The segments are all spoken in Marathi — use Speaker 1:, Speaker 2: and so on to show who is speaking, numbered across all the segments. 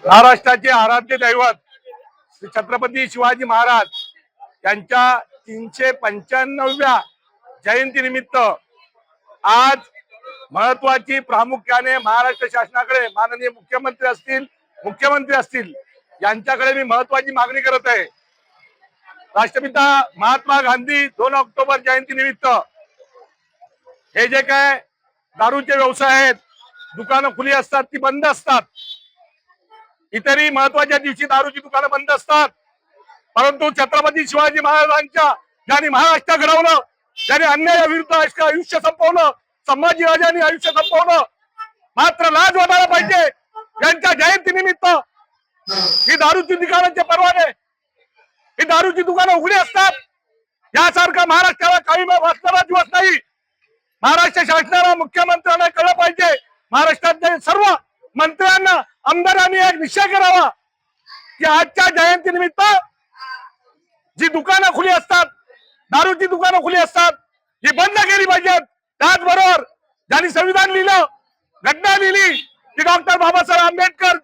Speaker 1: महाराष्ट्राचे आराध्य दैवत श्री छत्रपती शिवाजी महाराज यांच्या 395व्या जयंतीनिमित्त आज महत्वाची प्रामुख्याने महाराष्ट्र शासनाकडे माननीय मुख्यमंत्री असतील यांच्याकडे मी महत्वाची मागणी करत आहे। राष्ट्रपिता महात्मा गांधी 2 ऑक्टोबर जयंतीनिमित्त हे जे काय दारूचे व्यवसाय आहेत, दुकानं खुली असतात ती बंद असतात, इतरही महत्वाच्या दिवशी दारूची दुकानं बंद असतात, परंतु छत्रपती शिवाजी महाराजांच्या ज्यांनी महाराष्ट्र घडवलं, ज्यांनी अन्यायाविरुद्ध आयुष्य संपवलं, संभाजीराजांनी आयुष्य संपवलं, मात्र लाज वाटायला पाहिजे यांच्या जयंतीनिमित्त ही दारूची दुकानांचे परवाने, ही दारूची दुकानं उघडी असतात यासारखा महाराष्ट्राला काही वाचणारा दिवस नाही। महाराष्ट्र शासनाला मुख्यमंत्र्यांना कळलं पाहिजे, महाराष्ट्रातल्या सर्व मंत्र्यांना आमदारांनी एक निश्चय करावा की आजच्या जयंतीनिमित्त जी दुकानं खुली असतात, दारूची दुकानं खुली असतात, ही बंद केली पाहिजेत। त्याचबरोबर ज्यांनी संविधान लिहिलं, घटना लिहिली की डॉक्टर बाबासाहेब आंबेडकर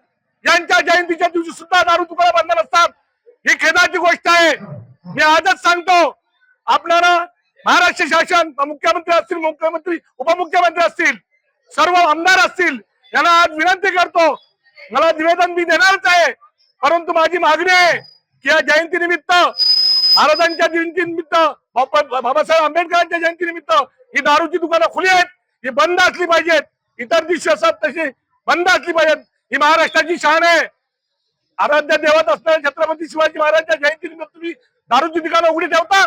Speaker 1: यांच्या जयंतीच्या दिवशी सुद्धा दारू दुकानं बंद नसतात, ही खेदाची गोष्ट आहे। मी आजच सांगतो आपल्याला, महाराष्ट्र शासन मुख्यमंत्री असतील, उपमुख्यमंत्री असतील, सर्व आमदार असतील, यांना आज विनंती करतो, मला निवेदन मी देणारच आहे, परंतु माझी मागणी आहे की या जयंतीनिमित्त, महाराजांच्या जयंतीनिमित्त, बाबासाहेब आंबेडकरांच्या जयंतीनिमित्त ही दारूची दुकानं खुली आहेत, ही बंद असली पाहिजेत। इतर दिवशी असतात तशी बंद असली पाहिजेत। ही महाराष्ट्राची शान आहे। आराध्य देवत असणाऱ्या छत्रपती शिवाजी महाराजांच्या जयंतीनिमित्त तुम्ही दारूची दुकानं उघडी ठेवता,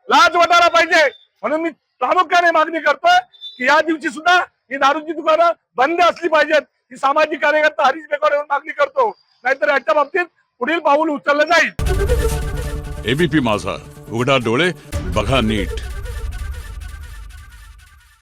Speaker 1: लाज वाटायला पाहिजे। म्हणून मी प्रामुख्याने मागणी करतोय की या दिवशी सुद्धा ही दारूची दुकानं बंद असली पाहिजेत। ही सामाजिक कार्यकर्ता हरीश बेकारे मागणी करतो, नाहीतर याच्या बाबतीत पुढील पाऊल उचललं जाईल।
Speaker 2: एबीपी माझा, उघडा डोळे बघा नीट।